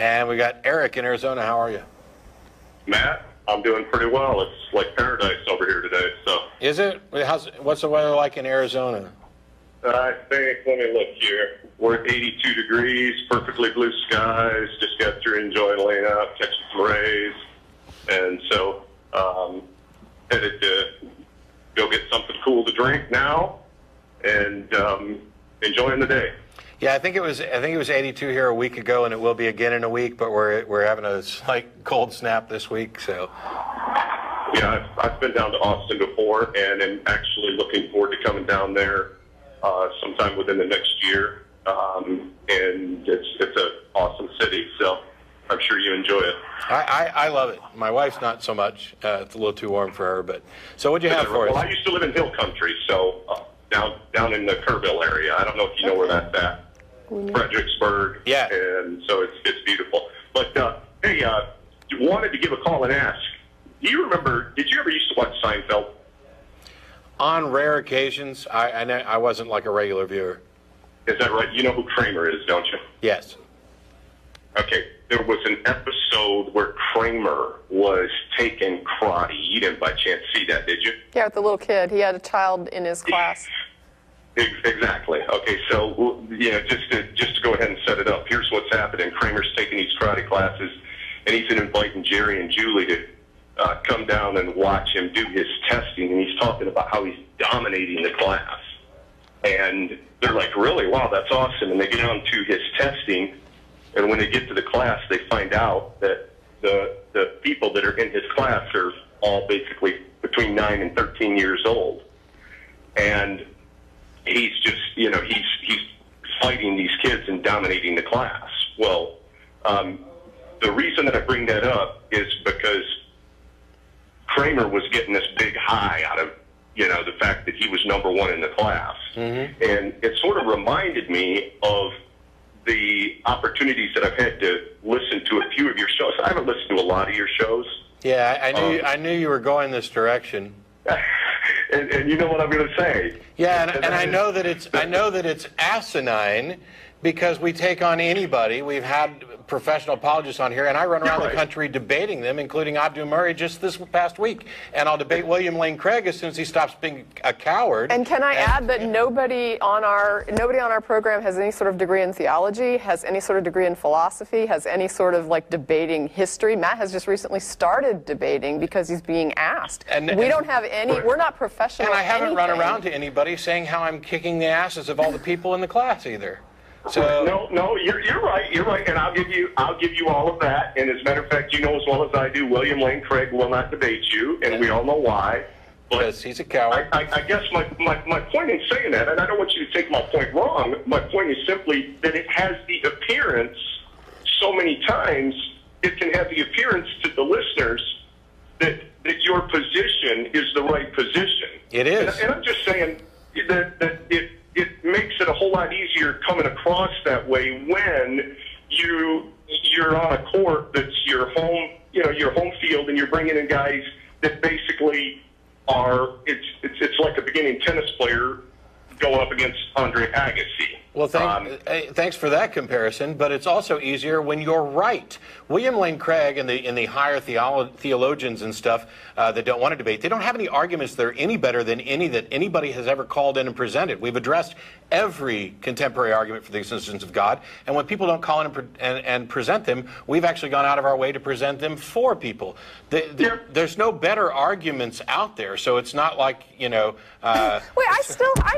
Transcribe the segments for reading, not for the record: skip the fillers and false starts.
And we got Eric in Arizona. How are you? Matt, I'm doing pretty well. It's like paradise over here today. So is it? What's the weather like in Arizona? I think, let me look here. We're at 82 degrees, perfectly blue skies. Just got through enjoying laying out, catching some rays. And so headed to go get something cool to drink now and enjoying the day. Yeah, I think it was 82 here a week ago, and it will be again in a week. But we're having a slight cold snap this week. So yeah, I've been down to Austin before, and am actually looking forward to coming down there sometime within the next year. And it's an awesome city, so I'm sure you enjoy it. I love it. My wife's not so much. It's a little too warm for her. But so what'd you have for us? Well, I used to live in Hill Country, so down in the Kerrville area. I don't know if you know where that's at. Fredericksburg. Yeah. And so it's beautiful. But hey, wanted to give a call and ask. Do you remember? Did you ever used to watch Seinfeld? On rare occasions. I wasn't like a regular viewer. Is that right? You know who Kramer is, don't you? Yes. Okay. There was an episode where Kramer was taking karate. You didn't by chance see that, did you? Yeah, with the little kid. He had a child in his class. Exactly. Okay, so just to go ahead and set it up, here's what's happening. Kramer's taking these karate classes, and he's inviting Jerry and Julie to come down and watch him do his testing, and he's talking about how he's dominating the class. And they're like, really? Wow, that's awesome. And they get on to his testing, and when they get to the class, they find out that the people that are in his class are all basically between 9 and 13 years old. And he's just, he's fighting these kids and dominating the class. Well, the reason that I bring that up is because Kramer was getting this big high out of, the fact that he was #1 in the class. Mm-hmm. And it sort of reminded me of the opportunities that I've had to listen to a few of your shows. I haven't listened to a lot of your shows. Yeah, I knew you were going this direction. And you know what I'm going to say. Yeah, and I know that it's asinine because we take on anybody. We've had professional apologists on here, and I run around the country debating them, including Abdu Murray just this past week. And I'll debate William Lane Craig as soon as he stops being a coward. And can I add that nobody on our program has any sort of degree in theology, has any sort of degree in philosophy, has any sort of debating history. Matt has just recently started debating because he's being asked. We don't have any. We're not professional. And I haven't run around to anybody saying how I'm kicking the asses of all the people in the class either. So no, you're right, and I'll give you all of that. And as a matter of fact, you know as well as I do, William Lane Craig will not debate you, and we all know why. Because he's a coward. I guess my point in saying that, and I don't want you to take my point wrong, my point is simply that it has the appearance, so many times, it can have the appearance to the listeners that your position is the right position. It is. And I'm just saying that it makes it a whole lot easier coming across that way when you're on a court that's your home, your home field, and you're bringing in guys that basically are it's like a beginning tennis player go up against Andre Agassi. Well, thanks for that comparison, but it's also easier when you're right. William Lane Craig and the higher theologians and stuff that don't want to debate, they don't have any arguments that are any better than any that anybody has ever called in and presented. We've addressed every contemporary argument for the existence of God, and when people don't call in and present them, we've actually gone out of our way to present them for people. There's no better arguments out there, so it's not like, Wait, I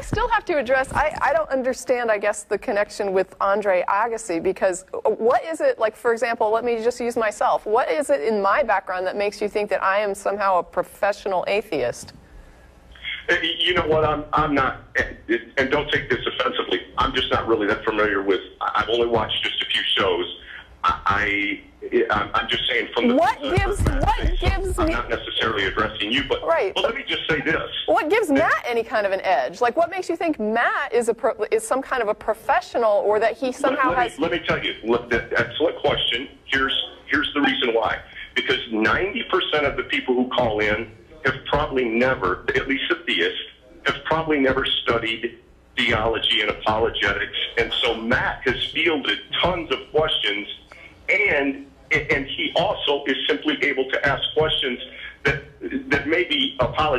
still have to address, I don't understand, I guess, the connection with Andre Agassi, because what is it, like, for example, let me just use myself. What is it in my background that makes you think that I am somehow a professional atheist? You know what, I'm not, and don't take this offensively, I'm just not really that familiar with, I've only watched just a few shows. I'm just saying from the... What gives I'm me... not necessarily addressing you, but right. Well, let me just say this. What gives Matt any kind of an edge? Like, what makes you think Matt is some kind of a professional, or that he somehow has... Let me tell you, excellent question. Here's the reason why. Because 90% of the people who call in have probably never, at least a theist, have probably never studied theology and apologetics, and so Matt has fielded tons of questions, and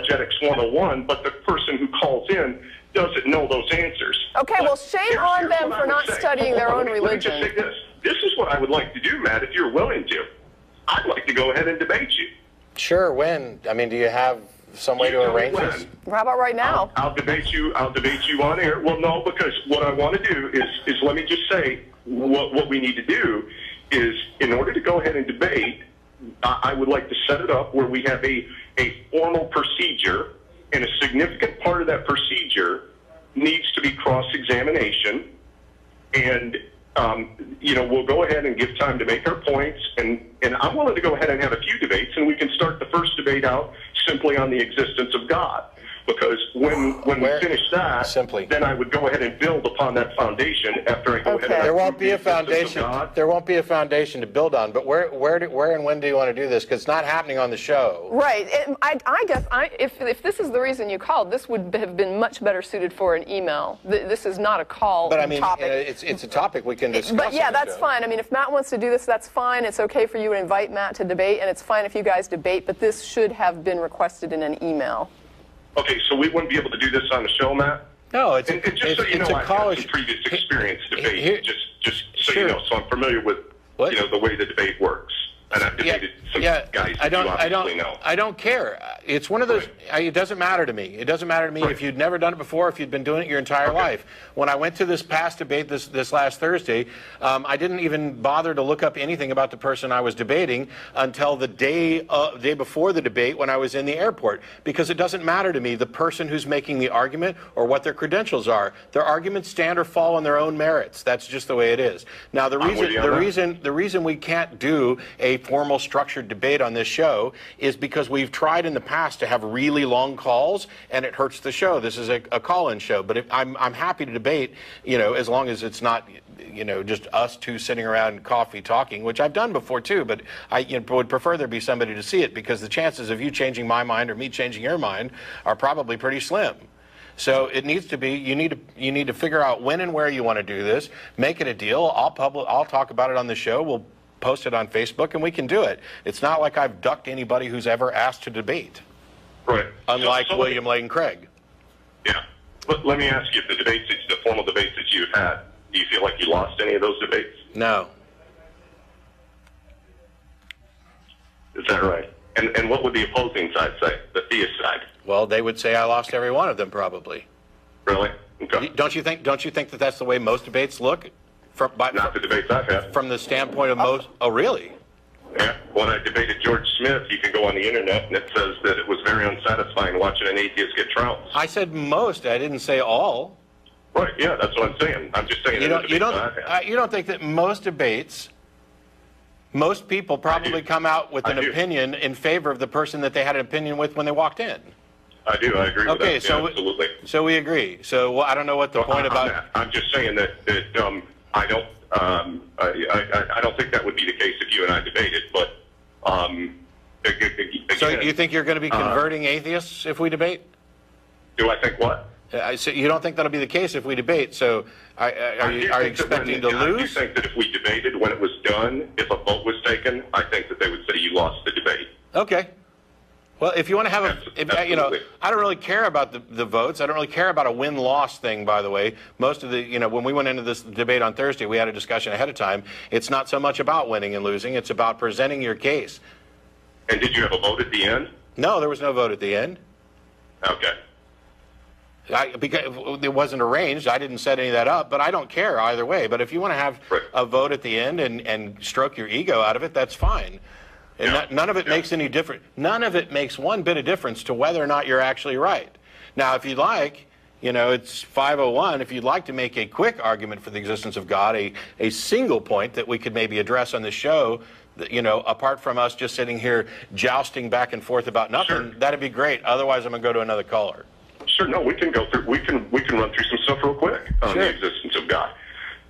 Apologetics 101, but the person who calls in doesn't know those answers. Okay, well, shame on them for not studying their own religion. Let me just say this. This is what I would like to do, Matt, if you're willing to. I'd like to go ahead and debate you. Sure, when? I mean, do you have some way to arrange this? How about right now? I'll debate you on air. Well, no, because what I want to do is let me just say what we need to do is, in order to go ahead and debate, I would like to set it up where we have a formal procedure, and a significant part of that procedure needs to be cross-examination. And we'll go ahead and give time to make our points, and I'm willing to go ahead and have a few debates, and we can start the first debate out simply on the existence of God. Because when we finish that, then I would go ahead and build upon that foundation after I go ahead and... There won't be a foundation. There won't be a foundation to build on. But where and when do you want to do this? Because it's not happening on the show. Right. I guess if this is the reason you called, this would have been much better suited for an email. This is not a call. But I mean, topic. It's a topic we can discuss. But yeah, that's fine. I mean, if Matt wants to do this, that's fine. It's okay for you to invite Matt to debate, and it's fine if you guys debate. But this should have been requested in an email. Okay, so we wouldn't be able to do this on the show, Matt? No, it's just so you know, I've had some previous experience debating, just so you know, so I'm familiar with the way the debate works. And I've debated some guys that you obviously know. I don't care. It's one of those, it doesn't matter to me. It doesn't matter to me if you'd never done it before, if you'd been doing it your entire life. When I went to this past debate this last Thursday, I didn't even bother to look up anything about the person I was debating until the day before the debate when I was in the airport, because it doesn't matter to me the person who's making the argument or what their credentials are. Their arguments stand or fall on their own merits. That's just the way it is. Now, the reason we can't do a formal structured debate on this show is because we've tried in the past to have really long calls, and it hurts the show. This is a call-in show, but I'm happy to debate, as long as it's not, just us two sitting around coffee talking, which I've done before too, but I would prefer there be somebody to see it, because the chances of you changing my mind or me changing your mind are probably pretty slim. So it needs to be, you need to figure out when and where you want to do this, make it a deal. I'll talk about it on the show. We'll post it on Facebook, and we can do it. It's not like I've ducked anybody who's ever asked to debate. Right. Unlike William Lane Craig. Yeah. But let me ask you, the formal debates that you've had, do you feel like you lost any of those debates? No. Is that right? And what would the opposing side say, the theist side? Well, they would say I lost every one of them, probably. Really? Okay. Don't you think that that's the way most debates look? Not the debates I've had. From the standpoint of most... Oh, really? Yeah. When I debated George Smith, you can go on the internet, and it says that it was very unsatisfying watching an atheist get trounced. I said most. I didn't say all. Right. Yeah, that's what I'm saying. I'm just saying. You don't think that most debates, most people probably come out with an opinion in favor of the person that they had an opinion with when they walked in? I do. I agree with that. So absolutely. So we agree. So I don't know what the point about... I'm just saying that I don't think that would be the case if you and I debated, but again, so you think you're going to be converting atheists if we debate? Do I think what? So you don't think that'll be the case if we debate? So are you expecting to lose? I do think that if we debated, when it was done, if a vote was taken, I think that they would say you lost the debate. Okay. Well, if you want to have I don't really care about the votes. I don't really care about a win-loss thing, by the way. Most of the, when we went into this debate on Thursday, we had a discussion ahead of time. It's not so much about winning and losing. It's about presenting your case. And did you have a vote at the end? No, there was no vote at the end. Okay. Because it wasn't arranged. I didn't set any of that up, but I don't care either way. But if you want to have a vote at the end and stroke your ego out of it, that's fine. And none of it makes any difference. None of it makes one bit of difference to whether or not you're actually right. Now, if you'd like, it's 5:01. If you'd like to make a quick argument for the existence of God, a single point that we could maybe address on the show, apart from us just sitting here jousting back and forth about nothing, that'd be great. Otherwise, I'm going to go to another caller. Sure. No, we can go through. We can run through some stuff real quick on the existence of God.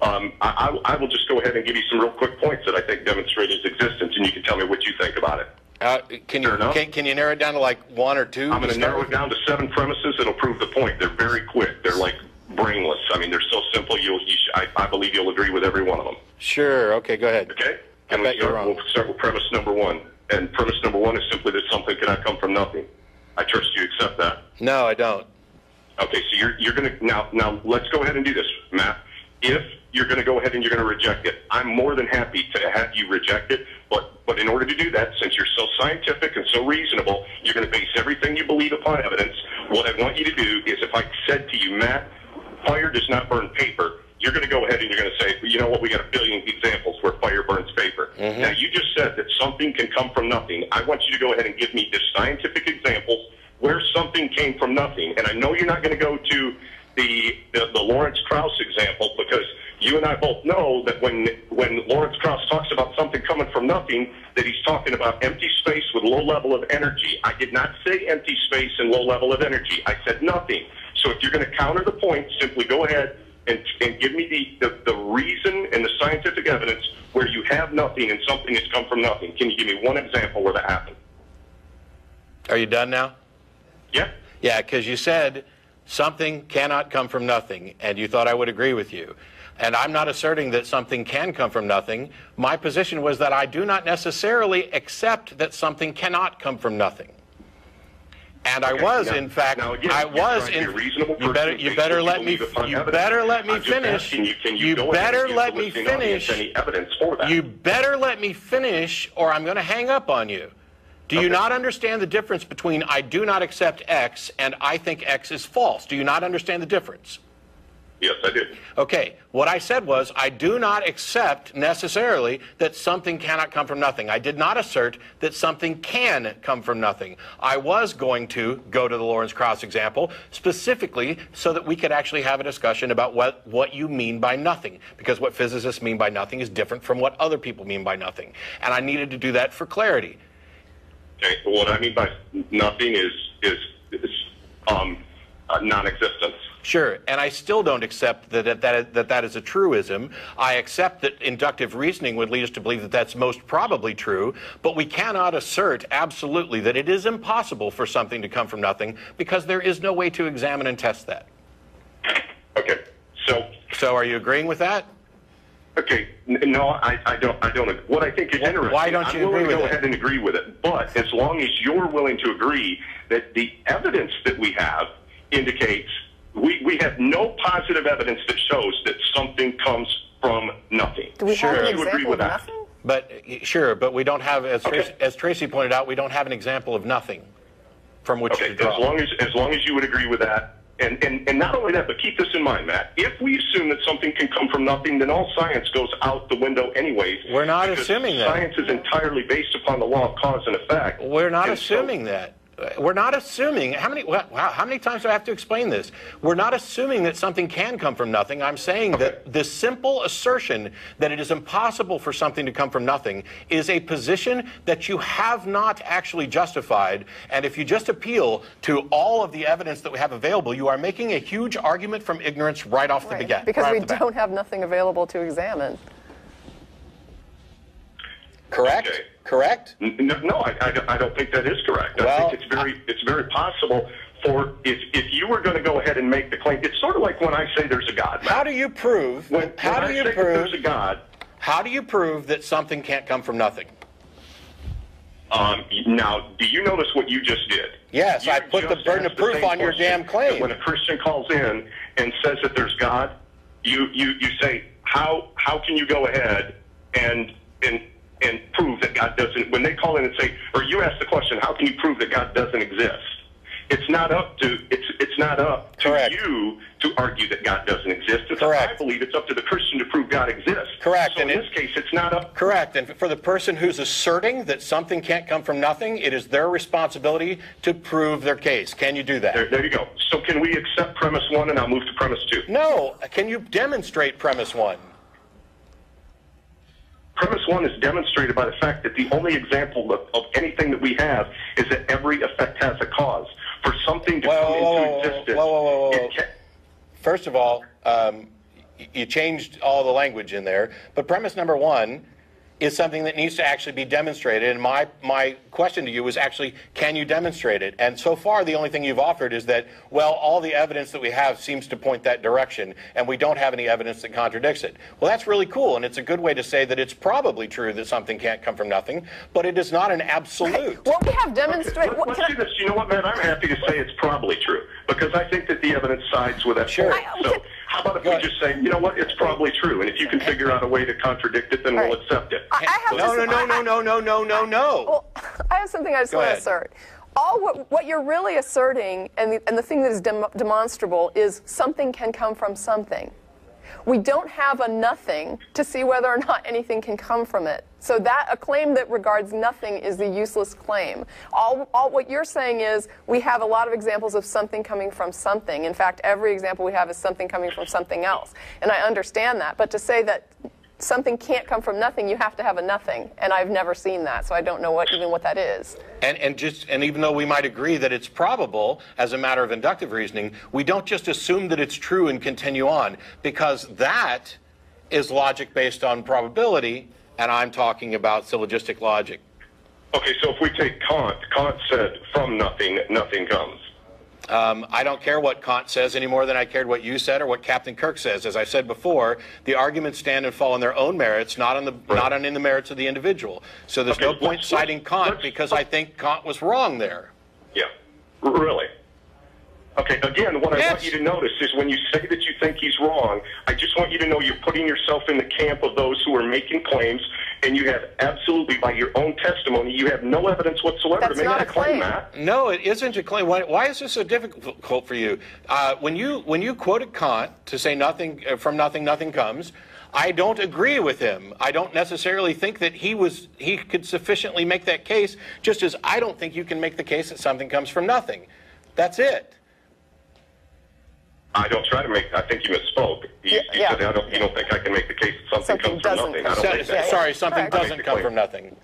I will just go ahead and give you some real quick points that I think demonstrate his existence, and you can tell me what you think about it. Can you narrow it down to like one or two? I'm going to narrow it down to 7 premises that'll prove the point. They're very quick. They're like brainless. I mean, they're so simple. I believe you'll agree with every one of them. Sure. Okay. Go ahead. Okay. I bet you're wrong. We'll start with premise number 1. And premise number 1 is simply that something cannot come from nothing. I trust you accept that. No, I don't. Okay, so you're going to now let's go ahead and do this, Matt. If you're going to go ahead and you're going to reject it, I'm more than happy to have you reject it. But in order to do that, since you're so scientific and so reasonable, you're going to base everything you believe upon evidence. What I want you to do is, if I said to you, Matt, fire does not burn paper, you're going to go ahead and you're going to say, well, you know what, we got a billion examples where fire burns paper. Mm-hmm. Now, you just said that something can come from nothing. I want you to go ahead and give me the scientific examples where something came from nothing. And I know you're not going to go to the Lawrence Krauss example, because you and I both know that when Lawrence Krauss talks about something coming from nothing, that he's talking about empty space with low level of energy. I did not say empty space and low level of energy. I said nothing. So if you're going to counter the point, simply go ahead and give me the reason and the scientific evidence where you have nothing and something has come from nothing. Can you give me one example where that happened? Are you done now? Yeah. Yeah, because you said something cannot come from nothing, and you thought I would agree with you. And I'm not asserting that something can come from nothing. My position was that I do not necessarily accept that something cannot come from nothing. And I was, in fact, I was in. You better let me finish. You better let me finish. You better let me finish, or I'm going to hang up on you. Do you not understand the difference between I do not accept X and I think X is false? Do you not understand the difference? Yes, I did. Okay, what I said was I do not accept necessarily that something cannot come from nothing. I did not assert that something can come from nothing. I was going to go to the Lawrence Krauss example specifically so that we could actually have a discussion about what you mean by nothing, because what physicists mean by nothing is different from what other people mean by nothing. And I needed to do that for clarity. Okay, well, what I mean by nothing is non-existence. Sure, and I still don't accept that is a truism. I accept that inductive reasoning would lead us to believe that that's most probably true, but we cannot assert absolutely that it is impossible for something to come from nothing, because there is no way to examine and test that. Okay, so are you agreeing with that? Okay, no, I don't. What I think is interesting, why don't you I'm willing agree to with go ahead and agree with it, but as long as you're willing to agree that the evidence that we have indicates we have no positive evidence that shows that something comes from nothing. Do we have an you agree example with of that? nothing? But sure, but we don't have, as Tracie pointed out, we don't have an example of nothing from which to draw. As long as you would agree with that, and not only that, but keep this in mind, Matt. If we assume that something can come from nothing, then all science goes out the window anyways. We're not assuming that. Science is entirely based upon the law of cause and effect. We're not assuming that. We're not assuming. How many times do I have to explain this? We're not assuming that something can come from nothing. I'm saying that the simple assertion that it is impossible for something to come from nothing is a position that you have not actually justified. And if you just appeal to all of the evidence that we have available, you are making a huge argument from ignorance right off the beginning. Because we don't have nothing available to examine. Correct? Okay. Correct? No, I don't think that is correct. I think it's very possible for if you were going to go ahead and make the claim. It's sort of like when I say there's a God. Matt. How do you prove? How do you prove there's a God? How do you prove that something can't come from nothing? Now, do you notice what you just did? Yes, I put the burden of proof on your damn claim. When a Christian calls in and says that there's God, you say, how can you go ahead and prove that God doesn't, when they call in and say, or you ask the question, how can you prove that God doesn't exist? It's not up to you to argue that God doesn't exist. I believe it's up to the Christian to prove God exists. Correct. So in this case, it's not up. Correct. And for the person who's asserting that something can't come from nothing, it is their responsibility to prove their case. Can you do that? There you go. So can we accept premise one and I'll move to premise two? No. Can you demonstrate premise one? Premise one is demonstrated by the fact that the only example of anything that we have is that every effect has a cause. For something to come into existence, First of all, you changed all the language in there. But premise number one is something that needs to actually be demonstrated. And my question to you was actually, can you demonstrate it? And so far, the only thing you've offered is that, well, all the evidence that we have seems to point that direction, and we don't have any evidence that contradicts it. Well, that's really cool, and it's a good way to say that it's probably true that something can't come from nothing, but it is not an absolute. What we have demonstrated... Okay, let's do this. You know what, man? I'm happy to say it's probably true, because I think that the evidence sides with that. Sure. So how about if we just say, you know what, it's probably true, and if you can figure out a way to contradict it, then we'll accept it. No. Well, I have something I just want to assert. What you're really asserting, and the thing that is demonstrable, is something can come from something. We don't have a nothing to see whether or not anything can come from it. So that a claim that regards nothing is a useless claim. All what you're saying is we have a lot of examples of something coming from something. In fact, every example we have is something coming from something else. And I understand that. But to say that something can't come from nothing, you have to have a nothing, and I've never seen that, so I don't know even what that is. And even though we might agree that it's probable as a matter of inductive reasoning, we don't just assume that it's true and continue on, because that is logic based on probability, and I'm talking about syllogistic logic. Okay, so if we take Kant said, from nothing, nothing comes. I don't care what Kant says any more than I cared what you said or what Captain Kirk says. As I said before, the arguments stand and fall on their own merits, not in the merits of the individual. So there's no point citing Kant because I think Kant was wrong there. Yeah, really. Okay, again, what I want you to notice is when you say that you think he's wrong, I just want you to know you're putting yourself in the camp of those who are making claims, and you have absolutely, by your own testimony, you have no evidence whatsoever to make that claim, Matt. No, it isn't a claim. Why is this so difficult for you? When you quoted Kant to say nothing from nothing, nothing comes, I don't agree with him. I don't necessarily think that he could sufficiently make that case, just as I don't think you can make the case that something comes from nothing. That's it. I don't try to make. I think you misspoke. You said you don't think I can make the case that something comes from nothing. I don't think that. Sorry, something doesn't come from nothing.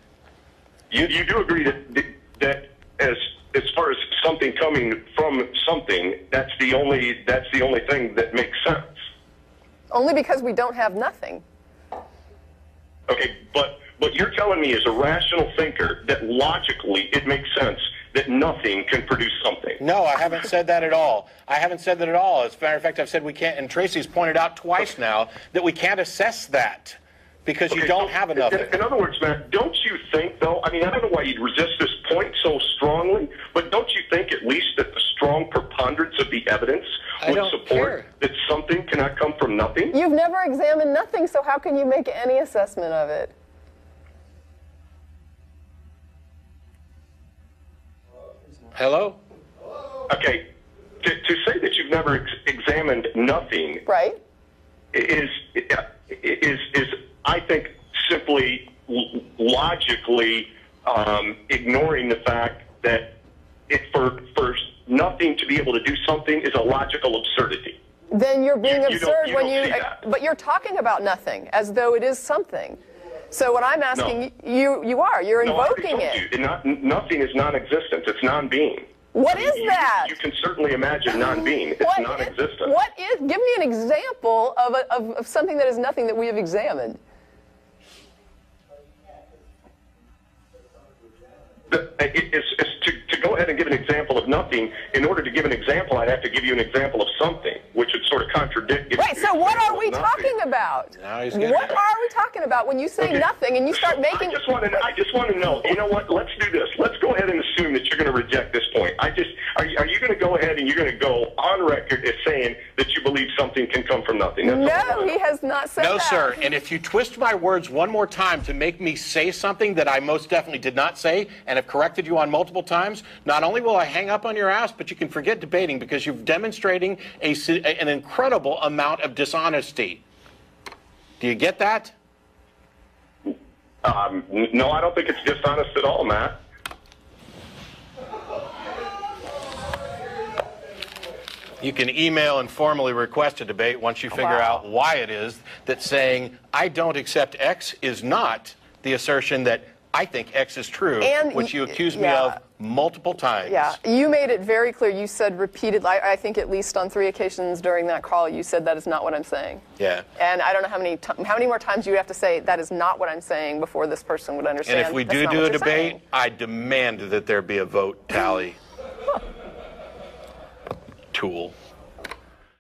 You do agree that as far as something coming from something, that's the only thing that makes sense. Only because we don't have nothing. Okay, but what you're telling me is a rational thinker that logically it makes sense that nothing can produce something. No, I haven't said that at all. I haven't said that at all. As a matter of fact, I've said we can't, and Tracy's pointed out twice now that we can't assess that because you don't have enough. In other words, Matt, don't you think, though, I mean, I don't know why you'd resist this point so strongly, but don't you think at least that the strong preponderance of the evidence would support that something cannot come from nothing? You've never examined nothing, so how can you make any assessment of it? Hello? Okay, to say that you've never examined nothing, right, is I think simply logically ignoring the fact that for nothing to be able to do something is a logical absurdity. Then you're being absurd when you. But you're talking about nothing as though it is something. So what I'm asking you're invoking it. Nothing is non-existent. It's non-being. What is that? You can certainly imagine non-being. It's non-existent. What is? Give me an example of something that is nothing that we have examined. To go ahead and give an example of nothing, in order to give an example, I'd have to give you an example of something, which would sort of contradict. Right, so what are we talking about? What are we talking about when you say nothing and you start making... I just want to know, you know what, let's do this. Let's go ahead and assume that you're going to reject this point. Are you going to go ahead and you're going to go on record as saying that you believe something can come from nothing? No, he has not said that. No, sir, and if you twist my words one more time to make me say something that I most definitely did not say and have corrected you on multiple times, not only will I hang up on your ass, but you can forget debating because you're demonstrating an incredible amount of dishonesty. Do you get that? No, I don't think it's dishonest at all, Matt. You can email and formally request a debate once you figure out why it is that saying, I don't accept X is not the assertion that I think X is true, And which you accused me of multiple times. Yeah, you made it very clear. You said repeatedly, I think at least on 3 occasions during that call, you said that is not what I'm saying. Yeah. And I don't know how many more times you would have to say that is not what I'm saying before this person would understand. And if we do a debate, I demand that there be a vote tally. Tool.